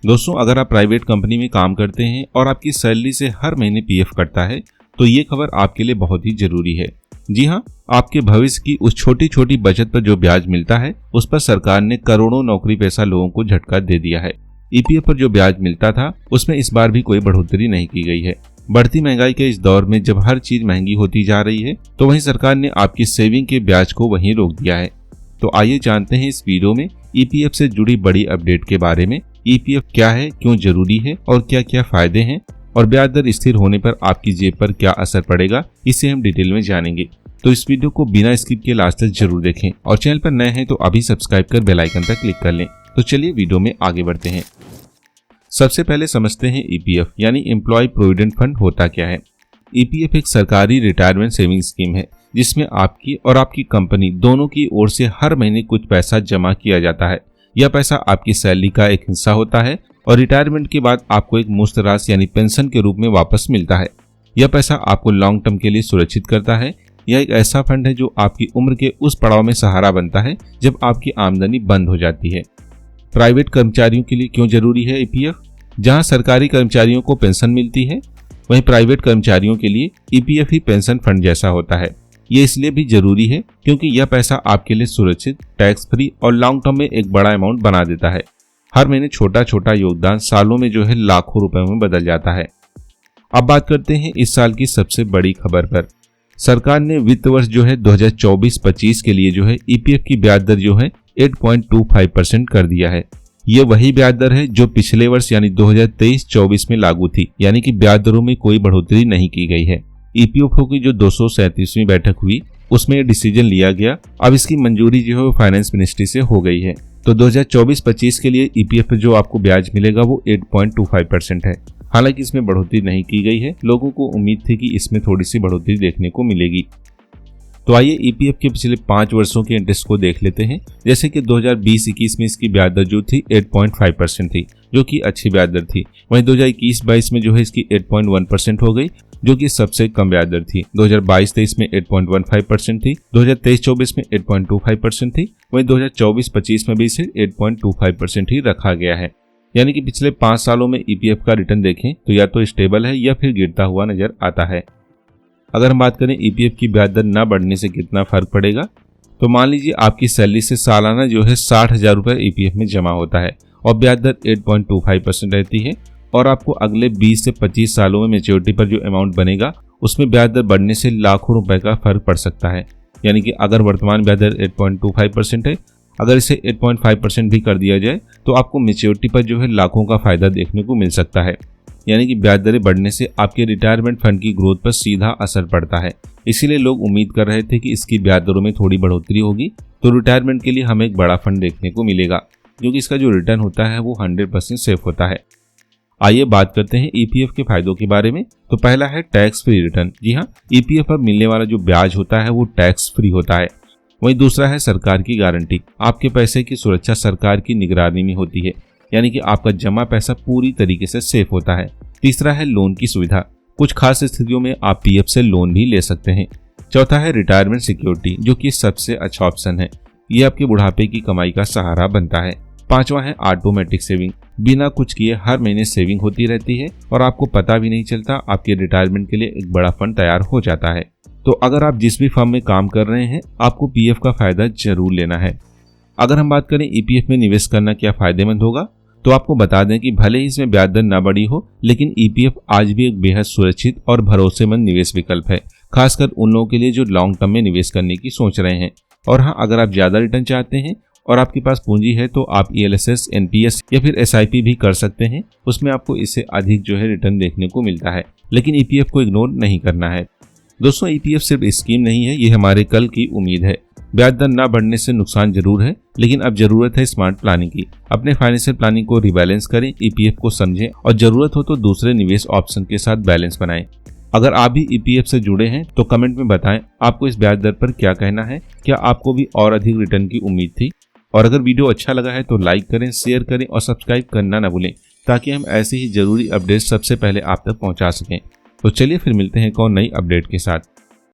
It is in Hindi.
दोस्तों, अगर आप प्राइवेट कंपनी में काम करते हैं और आपकी सैलरी से हर महीने पीएफ कटता है तो ये खबर आपके लिए बहुत ही जरूरी है। जी हाँ, आपके भविष्य की उस छोटी छोटी बचत पर जो ब्याज मिलता है उस पर सरकार ने करोड़ों नौकरी पेशा लोगों को झटका दे दिया है। ईपीएफ पर जो ब्याज मिलता था उसमें इस बार भी कोई बढ़ोतरी नहीं की गई है। बढ़ती महंगाई के इस दौर में जब हर चीज महंगी होती जा रही है तो वहीं सरकार ने आपकी सेविंग के ब्याज को वहीं रोक दिया है। तो आइए जानते हैं इस वीडियो में ईपीएफ से जुड़ी बड़ी अपडेट के बारे में। ईपीएफ क्या है, क्यों जरूरी है और क्या क्या फायदे हैं, और ब्याज दर स्थिर होने पर आपकी जेब पर क्या असर पड़ेगा, इसे हम डिटेल में जानेंगे। तो इस वीडियो को बिना स्किप के लास्ट तक जरूर देखें और चैनल पर नए हैं तो अभी सब्सक्राइब कर बेल आइकन पर क्लिक कर लें। तो चलिए वीडियो में आगे बढ़ते हैं। सबसे पहले समझते हैं ईपीएफ यानी एम्प्लॉय प्रोविडेंट फंड होता क्या है। ईपीएफ एक सरकारी रिटायरमेंट सेविंग स्कीम है जिसमें आपकी और आपकी कंपनी दोनों की ओर से हर महीने कुछ पैसा जमा किया जाता है। यह पैसा आपकी सैलरी का एक हिस्सा होता है और रिटायरमेंट के बाद आपको एक मुश्त राशि यानी पेंशन के रूप में वापस मिलता है। यह पैसा आपको लॉन्ग टर्म के लिए सुरक्षित करता है। यह एक ऐसा फंड है जो आपकी उम्र के उस पड़ाव में सहारा बनता है जब आपकी आमदनी बंद हो जाती है। प्राइवेट कर्मचारियों के लिए क्यों जरूरी है ईपीएफ? जहां सरकारी कर्मचारियों को पेंशन मिलती है वहीं प्राइवेट कर्मचारियों के लिए ईपीएफ ही पेंशन फंड जैसा होता है। ये इसलिए भी जरूरी है क्योंकि यह पैसा आपके लिए सुरक्षित, टैक्स फ्री और लॉन्ग टर्म में एक बड़ा अमाउंट बना देता है। हर महीने छोटा छोटा योगदान सालों में जो है लाखों रुपए में बदल जाता है। अब बात करते हैं इस साल की सबसे बड़ी खबर पर। सरकार ने वित्त वर्ष जो है 2024-25 के लिए जो है ईपीएफ की ब्याज दर जो है 8.25% कर दिया है। ये वही ब्याज दर है जो पिछले वर्ष यानी 2023-24 में लागू थी, यानी कि ब्याज दरों में कोई बढ़ोतरी नहीं की गई है। ईपीएफओ की जो 237वीं बैठक हुई उसमें डिसीजन लिया गया। अब इसकी मंजूरी जो है वो फाइनेंस मिनिस्ट्री से हो गई है। तो 2024-25 के लिए ईपीएफ पे जो आपको ब्याज मिलेगा वो 8.25% है। हालांकि इसमें बढ़ोतरी नहीं की गई है। लोगों को उम्मीद थी कि इसमें थोड़ी सी बढ़ोतरी देखने को मिलेगी। तो आइए ईपीएफ के पिछले 5 वर्षों के इंटरेस्ट को देख लेते हैं। जैसे कि 2020-21 में इसकी ब्याज दर जो थी 8.5% थी, जो कि अच्छी ब्याज दर थी। वहीं 2021-22 में जो है इसकी 8.1% हो गई, जो कि सबसे कम ब्याज दर थी। 2022-23 में 8.15% थी, 2023-24 में 8.25% थी, वहीं 2024-25 में भी इसे 8.25% ही रखा गया है। यानी कि पिछले 5 सालों में ईपीएफ का रिटर्न देखें तो या तो स्टेबल है या फिर गिरता हुआ नजर आता है। अगर हम बात करें ईपीएफ की ब्याज दर न बढ़ने से कितना फर्क पड़ेगा, तो मान लीजिए आपकी सैलरी से सालाना जो है 60,000 रुपये ईपीएफ में जमा होता है और ब्याज दर 8.25% रहती है, और आपको अगले 20 से 25 सालों में मैच्योरिटी पर जो अमाउंट बनेगा उसमें ब्याज दर बढ़ने से लाखों रुपए का फर्क पड़ सकता है। यानी कि अगर वर्तमान ब्याज दर 8.25% है, अगर इसे 8.5% भी कर दिया जाए तो आपको मैच्योरिटी पर जो है लाखों का फायदा देखने को मिल सकता है। यानी कि ब्याज दरें बढ़ने से आपके रिटायरमेंट फंड की ग्रोथ पर सीधा असर पड़ता है। इसीलिए लोग उम्मीद कर रहे थे कि इसकी ब्याज दरों में थोड़ी बढ़ोतरी होगी तो रिटायरमेंट के लिए हमें एक बड़ा फंड देखने को मिलेगा, क्योंकि इसका जो रिटर्न होता है वो 100% सेफ होता है। आइए बात करते हैं ईपीएफ के फायदों के बारे में। तो पहला है टैक्स फ्री रिटर्न। जी हाँ, ईपीएफ पर मिलने वाला जो ब्याज होता है वो टैक्स फ्री होता है। वहीं दूसरा है सरकार की गारंटी। आपके पैसे की सुरक्षा सरकार की निगरानी में होती है, यानी कि आपका जमा पैसा पूरी तरीके से सेफ होता है। तीसरा है लोन की सुविधा। कुछ खास स्थितियों में आप पीएफ से लोन भी ले सकते हैं। चौथा है रिटायरमेंट सिक्योरिटी, जो कि सबसे अच्छा ऑप्शन है। ये आपके बुढ़ापे की कमाई का सहारा बनता है। पांचवा है ऑटोमेटिक सेविंग। बिना कुछ किए हर महीने सेविंग होती रहती है और आपको पता भी नहीं चलता, आपके रिटायरमेंट के लिए एक बड़ा फंड तैयार हो जाता है। तो अगर आप जिस भी फर्म में काम कर रहे हैं आपको पीएफ का फायदा जरूर लेना है। अगर हम बात करें ईपीएफ में निवेश करना क्या फायदेमंद होगा, तो आपको बता दें कि भले ही इसमें ब्याज दर न बढ़ी हो, लेकिन ईपीएफ आज भी एक बेहद सुरक्षित और भरोसेमंद निवेश विकल्प है, खासकर उन लोगों के लिए जो लॉन्ग टर्म में निवेश करने की सोच रहे हैं। और हाँ, अगर आप ज्यादा रिटर्न चाहते हैं और आपके पास पूंजी है तो आप ईएलएसएस, एनपीएस या फिर एसआईपी भी कर सकते हैं। उसमें आपको इससे अधिक जो है रिटर्न देखने को मिलता है, लेकिन ईपीएफ को इग्नोर नहीं करना है। दोस्तों, ईपीएफ सिर्फ स्कीम नहीं है, ये हमारे कल की उम्मीद है। ब्याज दर न बढ़ने से नुकसान जरूर है, लेकिन अब जरूरत है स्मार्ट प्लानिंग की। अपने फाइनेंशियल प्लानिंग को रिबैलेंस करें, ईपीएफ को समझें और जरूरत हो तो दूसरे निवेश ऑप्शन के साथ बैलेंस बनाएं। अगर आप भी ईपीएफ से जुड़े हैं तो कमेंट में बताएं आपको इस ब्याज दर पर क्या कहना है। क्या आपको भी और अधिक रिटर्न की उम्मीद थी? और अगर वीडियो अच्छा लगा है तो लाइक करें, शेयर करें और सब्सक्राइब करना न भूलें, ताकि हम ऐसी ही जरूरी अपडेट सबसे पहले आप तक पहुंचा सकें। तो चलिए फिर मिलते हैं एक और नई अपडेट के साथ।